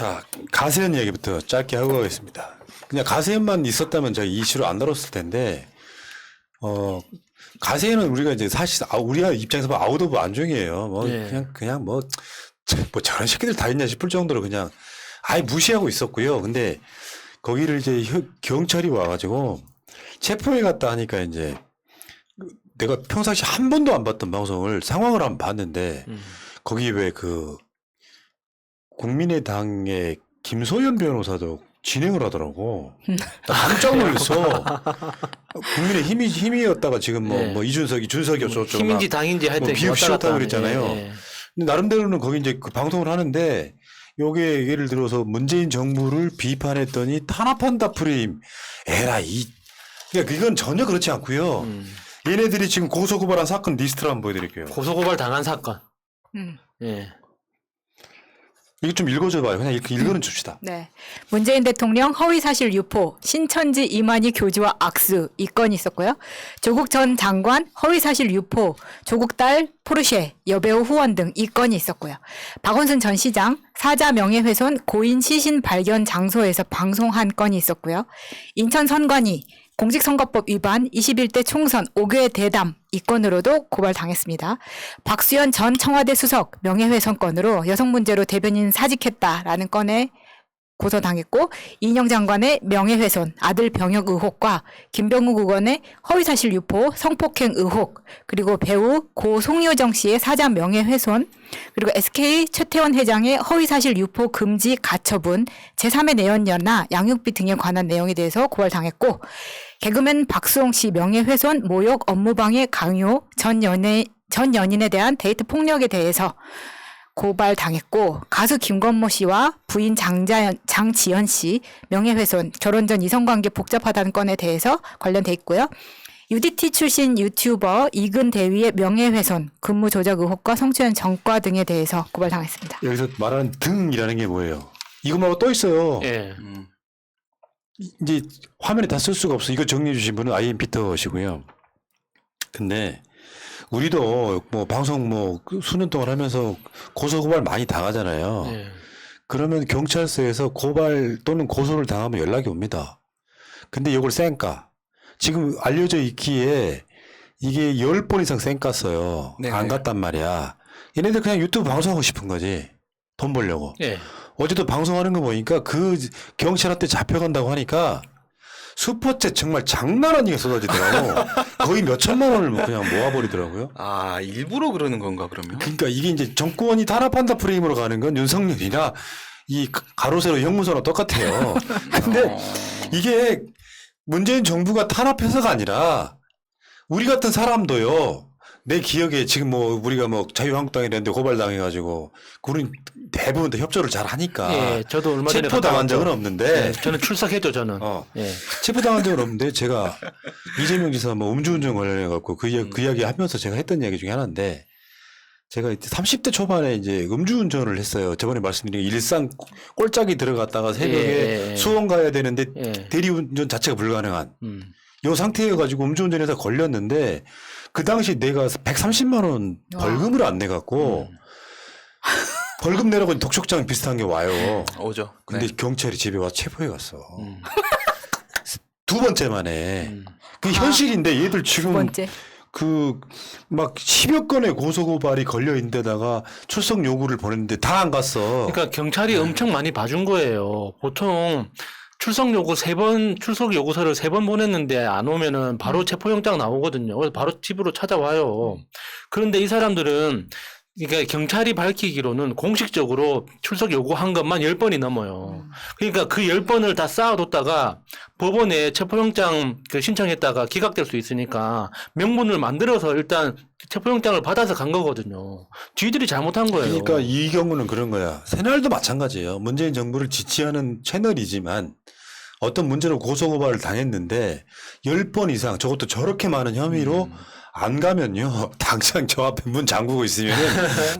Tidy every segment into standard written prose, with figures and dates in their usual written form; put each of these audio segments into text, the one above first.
자, 가세현 얘기부터 짧게 하고 가겠습니다. 그냥 가세현만 있었다면 제가 이 이슈를 안 다뤘을 텐데, 가세현은 우리가 이제 사실, 우리가 입장에서 보면 아웃 오브 안중이에요. 뭐, 네. 그냥 뭐 저런 새끼들 다 있냐 싶을 정도로 그냥 아예 무시하고 있었고요. 근데 거기를 이제 경찰이 와가지고 체포해 갔다 하니까 이제 내가 평상시 한 번도 안 봤던 방송을 상황을 한번 봤는데, 거기 왜 그 국민의당의 김소연 변호사도 진행을 하더라고. 나 깜짝 놀랐어. 국민의 힘이었다가 지금 뭐 이준석이 준석이 어쩌고 힘인지 당인지 할 때 뭐 비읍시었다고 그랬잖아요. 근데 나름대로는 거기 이제 그 방송을 하는데 요게 예를 들어서 문재인 정부를 비판했더니 탄압한다 프레임. 그러니까 이건 전혀 그렇지 않고요. 얘네들이 지금 고소고발한 사건 리스트를 한번 보여드릴게요. 고소고발 당한 사건. 예. 이거 좀 읽어줘봐요. 그냥 읽어는 줍시다. 네. 문재인 대통령 허위사실 유포, 신천지 이만희 교주와 악수 이 건이 있었고요. 조국 전 장관 허위사실 유포, 조국 딸 포르쉐, 여배우 후원 등 이 건이 있었고요. 박원순 전 시장 사자 명예훼손 고인 시신 발견 장소에서 방송한 건이 있었고요. 인천 선관위 공직선거법 위반 21대 총선 5개 대담 이 건으로도 고발당했습니다. 박수현 전 청와대 수석 명예훼손 건으로 여성 문제로 대변인 사직했다라는 건에 고소당했고, 이인영 장관의 명예훼손, 아들 병역 의혹과 김병욱 의원의 허위사실 유포, 성폭행 의혹, 그리고 배우 고 송효정 씨의 사자 명예훼손, 그리고 SK 최태원 회장의 허위사실 유포 금지 가처분, 제3의 내연녀나 양육비 등에 관한 내용에 대해서 고발당했고, 개그맨 박수홍 씨 명예훼손, 모욕, 업무방해, 강요, 전 연인에 대한 데이트 폭력에 대해서 고발당했고, 가수 김건모 씨와 부인 장지연 씨 명예훼손, 결혼 전 이성관계 복잡하다는 건에 대해서 관련돼 있고요. UDT 출신 유튜버 이근 대위의 명예훼손, 근무 조작 의혹과 성추행 전과 등에 대해서 고발당했습니다. 여기서 말하는 등이라는 게 뭐예요? 이거 말고 또 있어요. 예. 이제 화면에 다 쓸 수가 없어. 이거 정리해 주신 분은 IM 피터시고요. 근데 우리도 뭐 방송 뭐 수년 동안 하면서 고소고발 많이 당하잖아요. 예. 그러면 경찰서에서 고발 또는 고소를 당하면 연락이 옵니다. 근데 이걸 쌩까. 지금 알려져 있기에 이게 10번 이상 쌩깠어요. 네. 안 갔단 말이야. 얘네들 그냥 유튜브 방송하고 싶은 거지. 돈 벌려고. 예. 어제도 방송하는 거 보니까 그 경찰한테 잡혀간다고 하니까 슈퍼챗 정말 장난 아니게 쏟아지더라고. 거의 몇 천만 원을 그냥 모아버리더라고요. 아, 일부러 그러는 건가, 그러면? 그러니까 이게 이제 정권이 탄압한다 프레임으로 가는 건 윤석열이나 이 가로 세로 형무소랑 똑같아요. 근데 이게 문재인 정부가 탄압해서가 아니라 우리 같은 사람도요. 내 기억에 지금 뭐 우리가 뭐 자유한국당이랬는데 고발당해가지고 우린 대부분 다 협조를 잘 하니까 예. 저도 얼마 전에 체포당한 갔다 적은 왔죠. 없는데 예. 저는 출석했죠, 저는. 예. 체포당한 적은 없는데 제가 이재명 지사 뭐 음주운전 관련해 갖고 그 이야기 하면서 제가 했던 이야기 중에 하나인데, 제가 이제 30대 초반에 이제 음주운전을 했어요. 저번에 말씀드린 일산 꼴짝이 들어갔다가 새벽에 수원 가야 되는데 대리운전 자체가 불가능한 요 상태여가지고 음주운전해서 걸렸는데, 그 당시 내가 130만 원 벌금을 안 내갖고 벌금 내라고 독촉장 비슷한 게 와요. 오죠. 근데 네. 경찰이 집에 와서 체포해 갔어. 두 번째 만에. 그 현실인데 얘들 두 지금 번째. 그 막 10여 건의 고소고발이 걸려 있는 데다가 출석 요구를 보냈는데 다 안 갔어. 그러니까 경찰이 엄청 많이 봐준 거예요. 보통 출석 요구서를 3번 보냈는데 안 오면은 바로 체포영장 나오거든요. 그래서 바로 집으로 찾아와요. 그런데 이 사람들은 그러니까 경찰이 밝히기로는 공식적으로 출석 요구한 것만 10번이 넘어요. 그러니까 그 10번을 다 쌓아뒀다가 법원에 체포영장 신청했다가 기각될 수 있으니까 명분을 만들어서 일단 체포영장을 받아서 간 거거든요. 쥐들이 잘못한 거예요. 그러니까 이 경우는 그런 거야. 새날도 마찬가지예요. 문재인 정부를 지지하는 채널이지만 어떤 문제로 고소고발을 당했는데 10번 이상, 저것도 저렇게 많은 혐의로 안 가면요 당장 저 앞에 문 잠그고 있으면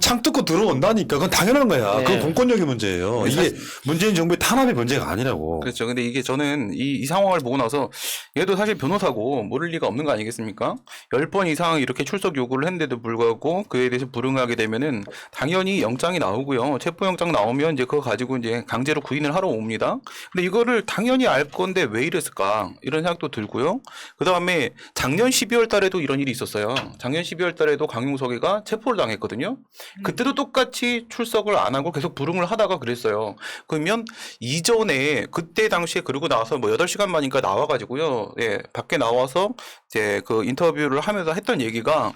창 뚫고 들어온다니까. 그건 당연한 거야. 네. 그건 공권력의 문제예요. 이게 문재인 정부의 탄압의 문제가 아니라고. 그렇죠. 근데 이게 저는 이 상황을 보고 나서 얘도 사실 변호사고 모를 리가 없는 거 아니겠습니까? 10번 이상 이렇게 출석 요구를 했는데도 불구하고 그에 대해서 불응하게 되면은 당연히 영장이 나오고요. 체포영장 나오면 이제 그거 가지고 이제 강제로 구인을 하러 옵니다. 근데 이거를 당연히 알 건데 왜 이랬을까? 이런 생각도 들고요. 그 다음에 작년 12월 달에도 이런 일이 있었어요. 작년 12월 달에도 강용석이가 체포를 당했거든요. 그때도 똑같이 출석을 안 하고 계속 불응을 하다가 그랬어요. 그러면 이전에 그때 당시에 그러고 나서 뭐 8시간 만인가 나와가지고요. 예, 밖에 나와서 이제 그 인터뷰를 하면서 했던 얘기가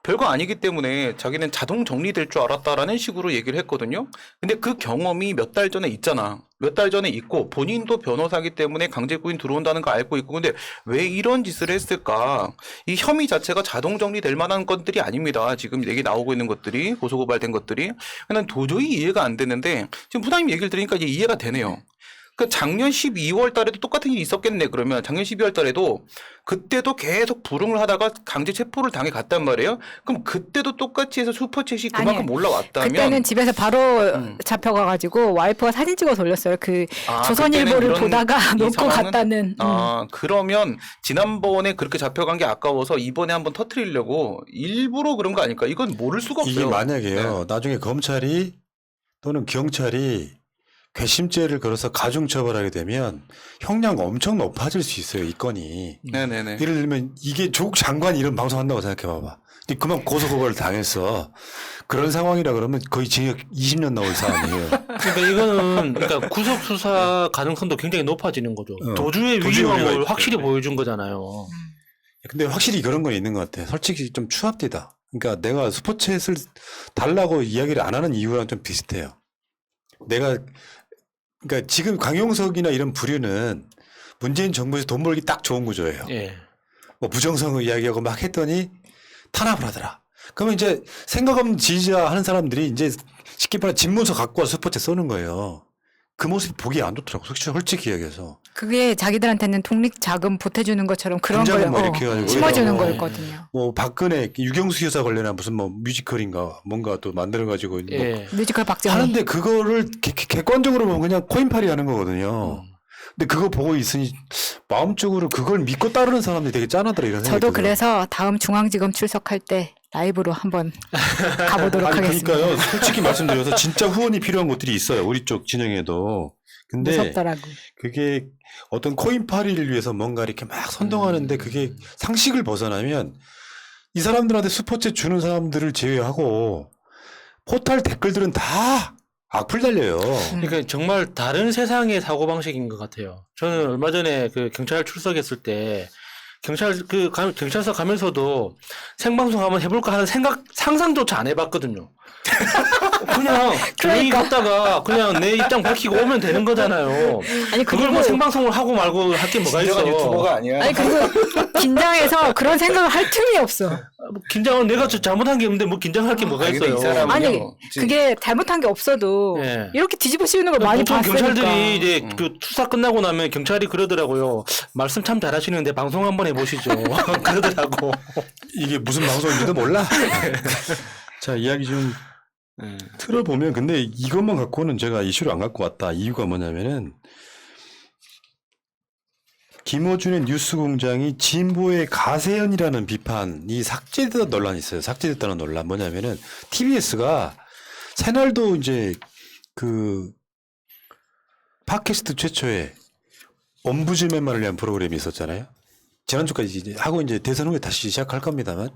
별거 아니기 때문에 자기는 자동 정리될 줄 알았다라는 식으로 얘기를 했거든요. 근데 그 경험이 몇 달 전에 있잖아. 몇 달 전에 있고 본인도 변호사기 때문에 강제 구인 들어온다는 거 알고 있고 근데 왜 이런 짓을 했을까? 이 혐의 자체가 자동 정리될 만한 것들이 아닙니다. 지금 얘기 나오고 있는 것들이 고소고발된 것들이 난 도저히 이해가 안 되는데 지금 부장님 얘기를 들으니까 이제 이해가 되네요. 그 작년 12월 달에도 똑같은 일이 있었겠네. 그러면 작년 12월 달에도 그때도 계속 불응을 하다가 강제 체포를 당해 갔단 말이에요. 그럼 그때도 똑같이 해서 슈퍼챗이 그만큼 아니요. 올라왔다면 그때는 집에서 바로 잡혀가가지고 와이프가 사진 찍어서 올렸어요. 그 조선일보를 그때는 보다가 이 놓고 상황은? 갔다는. 그러면 지난번에 그렇게 잡혀간 게 아까워서 이번에 한번 터트리려고 일부러 그런 거 아닐까? 이건 모를 수가 없어요. 이게 만약에요. 나중에 검찰이 또는 경찰이 괘씸죄를 걸어서 가중처벌하게 되면 형량가 엄청 높아질 수 있어요. 이 건이. 네네네. 예를 들면 이게 조국 장관이 이런 방송한다고 생각해봐봐. 근데 그만 고소고발을 당했어. 그런 상황이라 그러면 거의 징역 20년 나올 사안이에요. 그러니까 이거는 그러니까 구속 수사 가능성도 굉장히 높아지는 거죠. 도주의 도주의 우려가 위험을 있기 확실히 때문에. 보여준 거잖아요. 근데 확실히 그런 건 있는 것 같아. 솔직히 좀 추합디다. 그러니까 내가 스포츠챗을 달라고 이야기를 안 하는 이유랑 좀 비슷해요. 그러니까 지금 강용석이나 이런 부류는 문재인 정부에서 돈 벌기 딱 좋은 구조예요. 예. 뭐 부정선거 이야기하고 막 했더니 탄압을 하더라. 그러면 이제 생각 없는 지지자 하는 사람들이 이제 쉽게 말해 집문서 갖고 와서 스포츠에 쏘는 거예요. 그 모습이 보기 안 좋더라고. 솔직히 이야기해서. 그게 자기들한테는 독립 자금 보태주는 것처럼 그런 걸 당장은 뭐 이렇게 해가지고 심어주는 뭐 거였거든요. 뭐 박근혜 유경수 여사 관련한 무슨 뭐 뮤지컬인가 뭔가 또 만들어가지고 뭐 예. 뮤지컬 박정희. 하는데 그거를 객관적으로 보면 그냥 코인팔이 하는 거거든요. 근데 그거 보고 있으니 마음적으로 그걸 믿고 따르는 사람들이 되게 짠하더라 이런 생각이 저도 들어요. 그래서 다음 중앙지검 출석할 때 라이브로 한번 가보도록 아니 하겠습니다. 그러니까요. 솔직히 말씀드려서 진짜 후원이 필요한 곳들이 있어요. 우리 쪽 진영에도. 근데 무섭더라고. 그게 어떤 코인팔이를 위해서 뭔가 이렇게 막 선동하는데 그게 상식을 벗어나면 이 사람들한테 스포츠 주는 사람들을 제외하고 포털 댓글들은 다 악플 달려요. 그러니까 정말 다른 세상의 사고방식인 것 같아요. 저는 얼마 전에 그 경찰 출석했을 때 경찰서 가면서도 생방송 한번 해볼까 하는 상상조차 안 해봤거든요. 그냥 조용히 그러니까. 갔다가 그냥 내 입장 밝히고 오면 되는 거잖아요. 아니 그걸 뭐 생방송을 하고 말고 할 게 뭐가 있어. 유튜버가 아니야. 아니 그거 긴장해서 그런 생각을 할 틈이 없어. 뭐 긴장은 내가 잘못한 게 없는데 뭐 긴장할 게 뭐가 아니, 근데 있어요. 이 사람은 아니 지금- 그게 잘못한 게 없어도 예. 이렇게 뒤집어 씌우는 걸 많이 보통 봤으니까. 경찰들이 이제 그 수사 끝나고 나면 경찰이 그러더라고요. 말씀 참 잘하시는데 방송 한번 해보시죠. 그러더라고. 이게 무슨 방송인지도 몰라. 자 이야기 좀 틀어보면 근데 이것만 갖고는 제가 이슈를 안 갖고 왔다. 이유가 뭐냐면은 김어준의 뉴스공장이 진보의 가세연이라는 비판이 삭제됐다는 논란이 있어요. 삭제됐다는 논란 뭐냐면은 TBS가 새날도 이제 그 팟캐스트 최초의 ombudsman만을 위한 프로그램이 있었잖아요. 지난주까지 이제 하고 이제 대선 후에 다시 시작할 겁니다만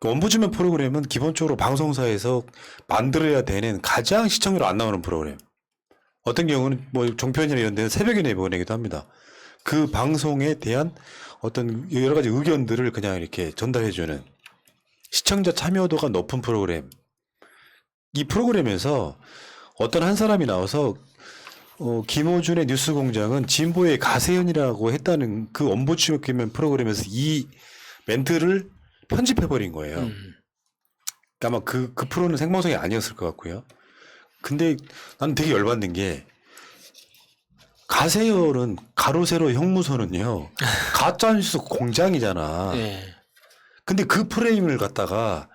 그 ombudsman 프로그램은 기본적으로 방송사에서 만들어야 되는 가장 시청률 안 나오는 프로그램. 어떤 경우는 뭐 종편이나 이런 데는 새벽에 내보내기도 합니다. 그 방송에 대한 어떤 여러 가지 의견들을 그냥 이렇게 전달해주는 시청자 참여도가 높은 프로그램. 이 프로그램에서 어떤 한 사람이 나와서 김호준의 뉴스공장은 진보의 가세연이라고 했다는 그 ombudsman 프로그램에서 이 멘트를 편집해버린 거예요. 그러니까 아마 그 프로는 생방송이 아니었을 것 같고요. 근데 난 되게 열받는 게 가세열은 가로 세로 형무소는요 가짜뉴스 공장이잖아. 예. 근데 그 프레임을 갖다가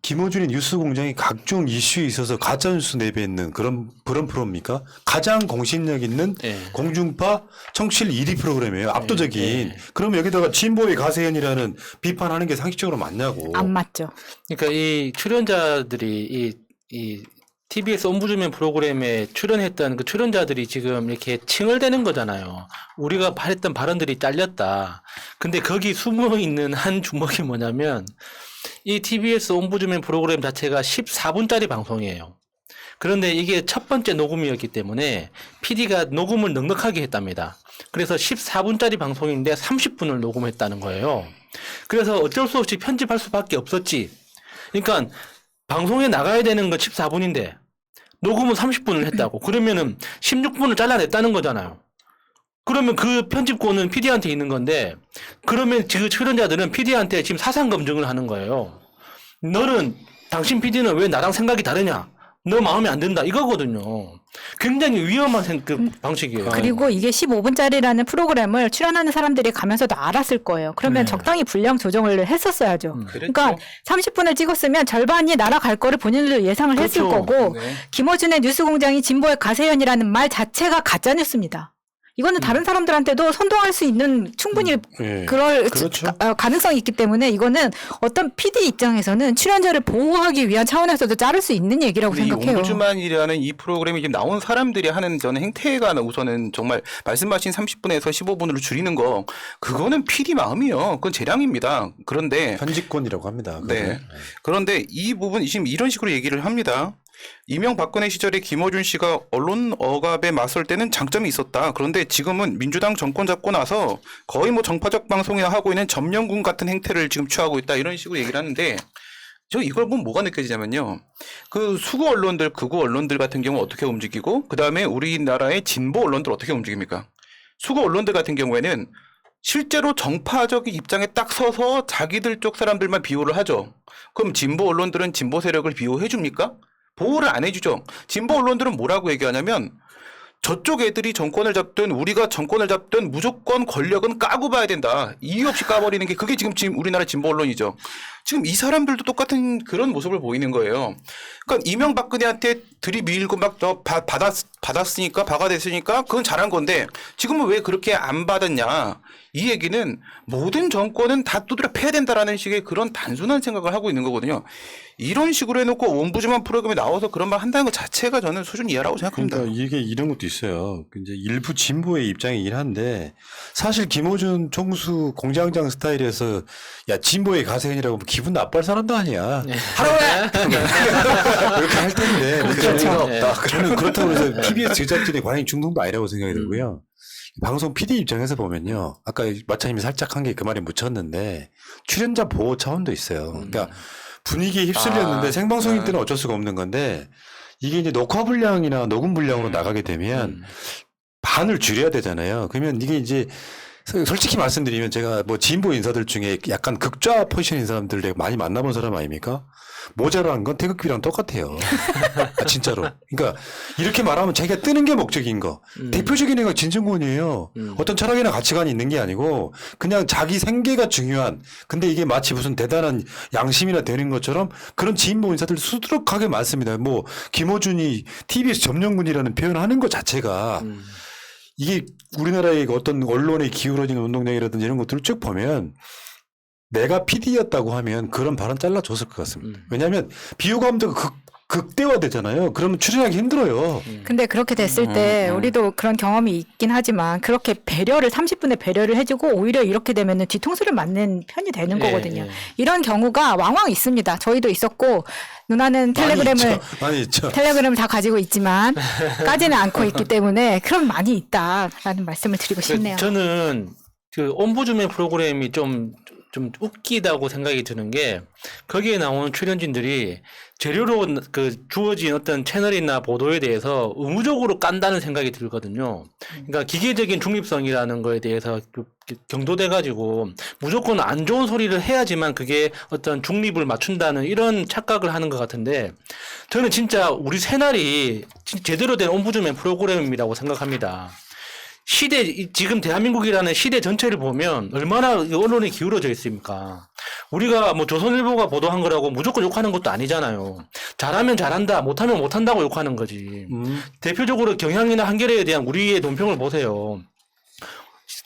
김어준의 뉴스공장이 각종 이슈에 있어서 가짜뉴스 내뱉는 그런 프로입니까? 가장 공신력 있는 예. 공중파 청취율 1위 프로그램이에요. 압도적인. 예. 그럼 여기다가 진보의 가세현이라는 비판하는 게 상식적으로 맞냐고. 안 맞죠. 그러니까 이 출연자들이 이 TBS 옴부즈맨 프로그램에 출연했던 그 출연자들이 지금 이렇게 칭얼대는 거잖아요. 우리가 했던 발언들이 잘렸다. 근데 거기 숨어 있는 한 주먹이 뭐냐면 이 TBS 옴부즈맨 프로그램 자체가 14분짜리 방송이에요. 그런데 이게 첫 번째 녹음이었기 때문에 PD가 녹음을 넉넉하게 했답니다. 그래서 14분짜리 방송인데 30분을 녹음했다는 거예요. 그래서 어쩔 수 없이 편집할 수밖에 없었지. 그러니까 방송에 나가야 되는 건 14분인데 녹음은 30분을 했다고. 그러면은 16분을 잘라냈다는 거잖아요. 그러면 그 편집권은 PD한테 있는 건데 그러면 지금 출연자들은 PD한테 지금 사상 검증을 하는 거예요. 너는 당신 PD는 왜 나랑 생각이 다르냐? 너 마음에 안 든다 이거거든요. 굉장히 위험한 방식이에요. 그리고 이게 15분짜리라는 프로그램을 출연하는 사람들이 가면서도 알았을 거예요. 그러면 네. 적당히 분량 조정을 했었어야죠. 그러니까 30분을 찍었으면 절반이 날아갈 거를 본인들도 예상을 했을 그렇죠. 거고 네. 김어준의 뉴스공장이 진보의 가세현이라는 말 자체가 가짜뉴스입니다. 이거는 다른 사람들한테도 선동할 수 있는 충분히 예. 그럴 그렇죠. 가능성이 있기 때문에 이거는 어떤 PD 입장에서는 출연자를 보호하기 위한 차원에서도 자를 수 있는 얘기라고 근데 이 생각해요. 옴부즈만이라는 이 프로그램이 지금 나온 사람들이 하는 저는 행태가 우선은 정말 말씀하신 30분에서 15분으로 줄이는 거 그거는 PD 마음이요. 그건 재량입니다. 그런데 편집권이라고 합니다. 네. 그거는. 그런데 이 부분 지금 이런 식으로 얘기를 합니다. 이명박근혜 시절에 김어준 씨가 언론 억압에 맞설 때는 장점이 있었다. 그런데 지금은 민주당 정권 잡고 나서 거의 뭐 정파적 방송이나 하고 있는 점령군 같은 행태를 지금 취하고 있다. 이런 식으로 얘기를 하는데 저 이걸 보면 뭐가 느껴지냐면요. 그 수구 언론들, 극우 언론들 같은 경우 어떻게 움직이고 그다음에 우리나라의 진보 언론들 어떻게 움직입니까? 수구 언론들 같은 경우에는 실제로 정파적 입장에 딱 서서 자기들 쪽 사람들만 비호를 하죠. 그럼 진보 언론들은 진보 세력을 비호해 줍니까? 보호를 안 해주죠. 진보 언론들은 뭐라고 얘기하냐면 저쪽 애들이 정권을 잡든 우리가 정권을 잡든 무조건 권력은 까고 봐야 된다. 이유 없이 까버리는 게 그게 지금 우리나라 진보 언론이죠. 지금 이 사람들도 똑같은 그런 모습을 보이는 거예요. 그러니까 이명박근혜한테 들이밀고 막 받았으니까 바가 됐으니까 그건 잘한 건데 지금은 왜 그렇게 안 받았냐. 이 얘기는 모든 정권은 다 두드려 패야 된다라는 식의 그런 단순한 생각을 하고 있는 거거든요. 이런 식으로 해놓고 옴부즈만 프로그램에 나와서 그런 말 한다는 것 자체가 저는 수준 이하라고 생각합니다. 그러니까 이게 이런 것도 있어요. 이제 일부 진보의 입장이긴 한데 사실 김어준 총수 공장장 스타일에서 야 진보의 가세현이라고 하면 기분 나빠할 사람도 아니야. 하라고 이렇게 할 텐데 그렇죠. 없다. 저는 그렇다고 해서 TBS 제작진의 관행 중동도 아니라고 생각이 들고요. 방송 PD 입장에서 보면요. 아까 마차님이 살짝 한 게 그 말에 묻혔는데 출연자 보호 차원도 있어요. 그러니까 분위기에 휩쓸렸는데 생방송일 때는 어쩔 수가 없는 건데 이게 이제 녹화 분량이나 녹음 분량으로 나가게 되면 반을 줄여야 되잖아요. 그러면 이게 이제 솔직히 말씀드리면 제가 뭐 진보 인사들 중에 약간 극좌 포지션인 사람들 내가 많이 만나본 사람 아닙니까? 모자란 건 태극기랑 똑같아요. 아, 진짜로. 그러니까 이렇게 말하면 자기가 뜨는 게 목적인 거. 대표적인 애가 진정권이에요. 어떤 철학이나 가치관이 있는 게 아니고 그냥 자기 생계가 중요한 근데 이게 마치 무슨 대단한 양심이나 되는 것처럼 그런 진보 인사들 수두룩하게 많습니다. 뭐 김어준이 TBS 점령군이라는 표현을 하는 것 자체가 이게 우리나라의 어떤 언론에 기울어진 운동량이라든지 이런 것들을 쭉 보면 내가 PD였다고 하면 그런 발언 잘라줬을 것 같습니다. 왜냐하면 비호감도가 극대화되잖아요. 그러면 출연하기 힘들어요. 근데 그렇게 됐을 때 우리도 그런 경험이 있긴 하지만 그렇게 배려를 30분에 배려를 해주고 오히려 이렇게 되면은 뒤통수를 맞는 편이 되는 거거든요. 이런 경우가 왕왕 있습니다. 저희도 있었고 누나는 많이 있죠. 텔레그램을 다 가지고 있지만 까지는 않고 있기 때문에 그럼 많이 있다라는 말씀을 드리고 싶네요. 저는 그 옴부즈맨 프로그램이 좀 웃기다고 생각이 드는 게 거기에 나오는 출연진들이 재료로 그 주어진 어떤 채널이나 보도에 대해서 의무적으로 깐다는 생각이 들거든요. 그러니까 기계적인 중립성이라는 거에 대해서 경도돼 가지고 무조건 안 좋은 소리를 해야지만 그게 어떤 중립을 맞춘다는 이런 착각을 하는 것 같은데 저는 진짜 우리 새날이 제대로 된 옴부즈맨 프로그램이라고 생각합니다. 지금 대한민국이라는 시대 전체를 보면 얼마나 언론이 기울어져 있습니까? 우리가 뭐 조선일보가 보도한 거라고 무조건 욕하는 것도 아니잖아요. 잘하면 잘한다, 못하면 못한다고 욕하는 거지. 대표적으로 경향이나 한겨레에 대한 우리의 논평을 보세요.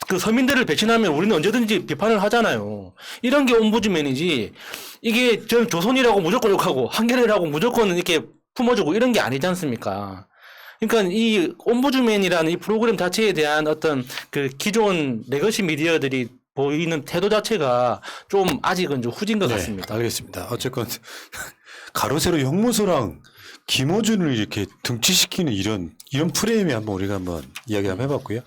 그 서민들을 배신하면 우리는 언제든지 비판을 하잖아요. 이런 게 옴부즈맨이지. 이게 전 조선이라고 무조건 욕하고 한겨레라고 무조건 이렇게 품어주고 이런 게 아니지 않습니까? 그러니까 이 옴부즈맨이라는 이 프로그램 자체에 대한 어떤 그 기존 레거시 미디어들이 보이는 태도 자체가 좀 아직은 좀 후진 것 네, 같습니다. 알겠습니다. 어쨌건 가로세로 형무소랑 김어준을 이렇게 등치시키는 이런 프레임에 한번 우리가 한번 이야기 한번 해봤고요.